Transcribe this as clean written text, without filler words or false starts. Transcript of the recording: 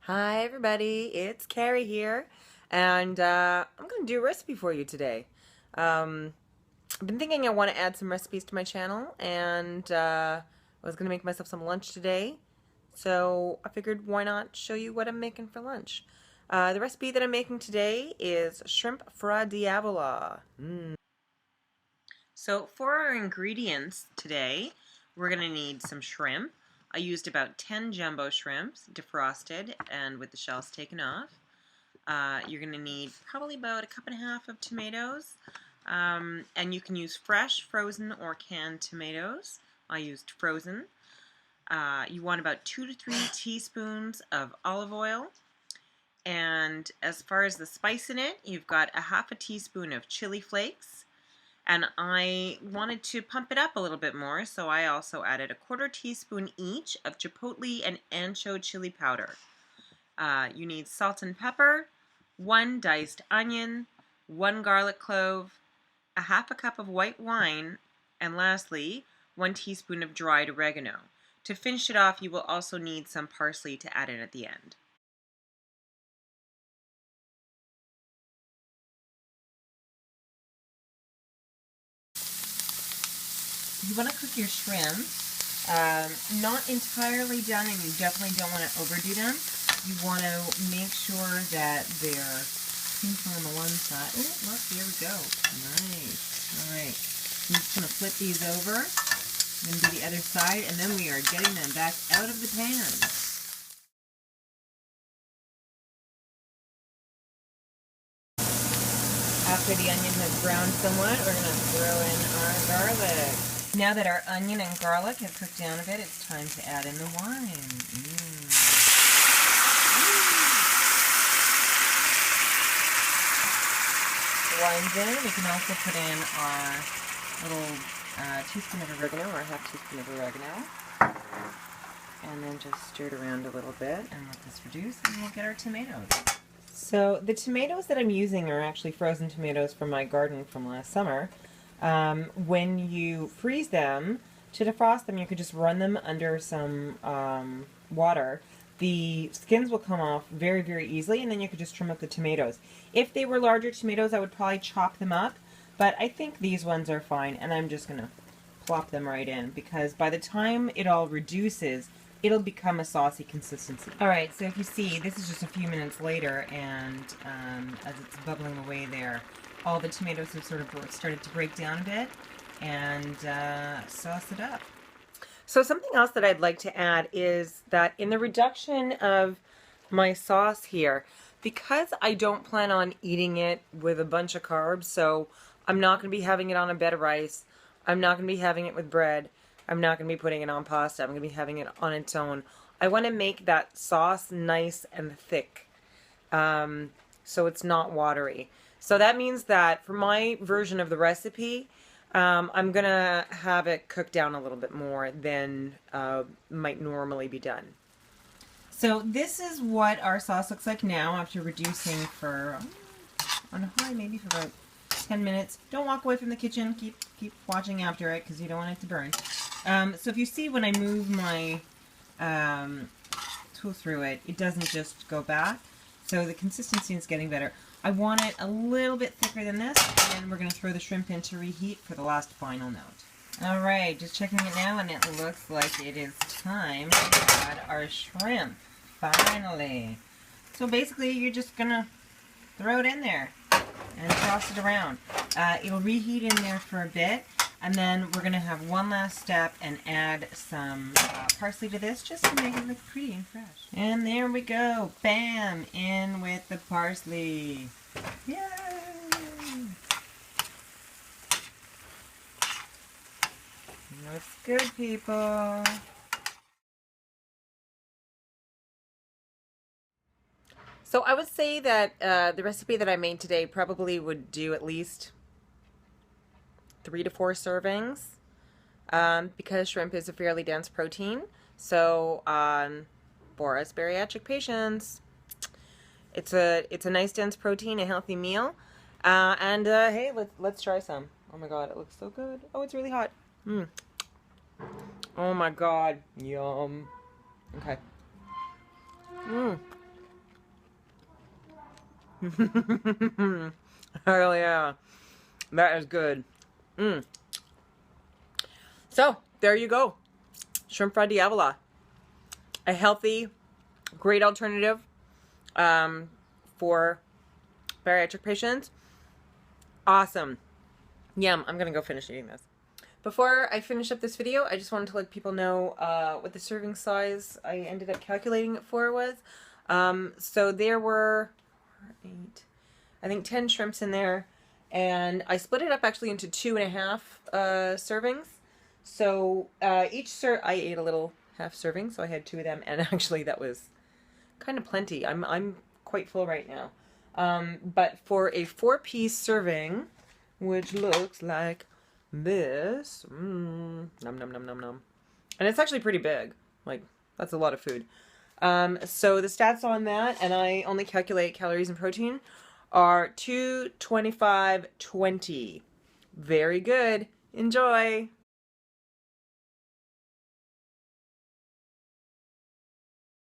Hi everybody, it's Carrie here, and I'm going to do a recipe for you today. I've been thinking I want to add some recipes to my channel, and I was going to make myself some lunch today, so I figured why not show you what I'm making for lunch. The recipe that I'm making today is Shrimp Fra Diavola. So for our ingredients today, we're going to need some shrimp. I used about 10 jumbo shrimps, defrosted and with the shells taken off. You're going to need probably about a cup and a half of tomatoes, and you can use fresh, frozen, or canned tomatoes. I used frozen. You want about 2 to 3 teaspoons of olive oil, and as far as the spice in it, you've got a half a teaspoon of chili flakes, and I wanted to pump it up a little bit more, so I also added a quarter teaspoon each of chipotle and ancho chili powder. You need salt and pepper, 1 diced onion, 1 garlic clove, a half a cup of white wine, and lastly, 1 teaspoon of dried oregano. To finish it off, you will also need some parsley to add in at the end. You want to cook your shrimp, not entirely done, and you definitely don't want to overdo them. You want to make sure that they're pink on the one side. Oh, look, here we go. Nice. All right. I'm just going to flip these over, then do the other side, and then we are getting them back out of the pan. After the onion has browned somewhat, we're going to throw in our garlic. Now that our onion and garlic have cooked down a bit, it's time to add in the wine. The wine's in. We can also put in our little teaspoon of oregano, or half teaspoon of oregano. And then just stir it around a little bit and let this reduce, and we'll get our tomatoes. So the tomatoes that I'm using are actually frozen tomatoes from my garden from last summer. When you freeze them, to defrost them, you could just run them under some water. The skins will come off very, very easily, and then you could just trim up the tomatoes. If they were larger tomatoes, I would probably chop them up, but I think these ones are fine, and I'm just going to plop them right in, because by the time it all reduces, it'll become a saucy consistency. Alright, so if you see, this is just a few minutes later, and as it's bubbling away there, all the tomatoes have sort of started to break down a bit, and sauce it up. So something else that I'd like to add is that in the reduction of my sauce here, because I don't plan on eating it with a bunch of carbs, so I'm not going to be having it on a bed of rice, I'm not going to be having it with bread, I'm not going to be putting it on pasta, I'm going to be having it on its own. I want to make that sauce nice and thick, so it's not watery. So that means that for my version of the recipe, I'm going to have it cooked down a little bit more than might normally be done. So this is what our sauce looks like now after reducing for, on high maybe for about 10 minutes. Don't walk away from the kitchen. Keep watching after it because you don't want it to burn. So if you see when I move my tool through it, it doesn't just go back. So the consistency is getting better. I want it a little bit thicker than this, and then we're going to throw the shrimp in to reheat for the last final note. Alright, just checking it now, and it looks like it is time to add our shrimp, finally. So basically, you're just going to throw it in there and toss it around. It'll reheat in there for a bit, and then we're going to have one last step and add some parsley to this just to make it look pretty and fresh. And there we go. Bam! In with the parsley. Yay! Looks good, people. So I would say that the recipe that I made today probably would do at least 3 to 4 servings, because shrimp is a fairly dense protein. So for us bariatric patients, it's a nice dense protein, a healthy meal. And hey, let's try some. Oh my god, it looks so good. Oh, it's really hot. Oh my god, yum. Okay. Hell yeah. That is good. So, there you go. Shrimp Fra Diavola. A healthy, great alternative for bariatric patients. Awesome. Yum. I'm going to go finish eating this. Before I finish up this video, I just wanted to let people know what the serving size I ended up calculating it for was. So there were 8, I think 10 shrimps in there, and I split it up actually into 2.5 servings. So I ate a little half serving, so I had 2 of them, and actually that was kind of plenty. I'm quite full right now. But for a 4-piece serving, which looks like this, nom nom nom nom nom, and it's actually pretty big. Like, that's a lot of food. So the stats on that, and I only calculate calories and protein, are 225.20. Very good. Enjoy.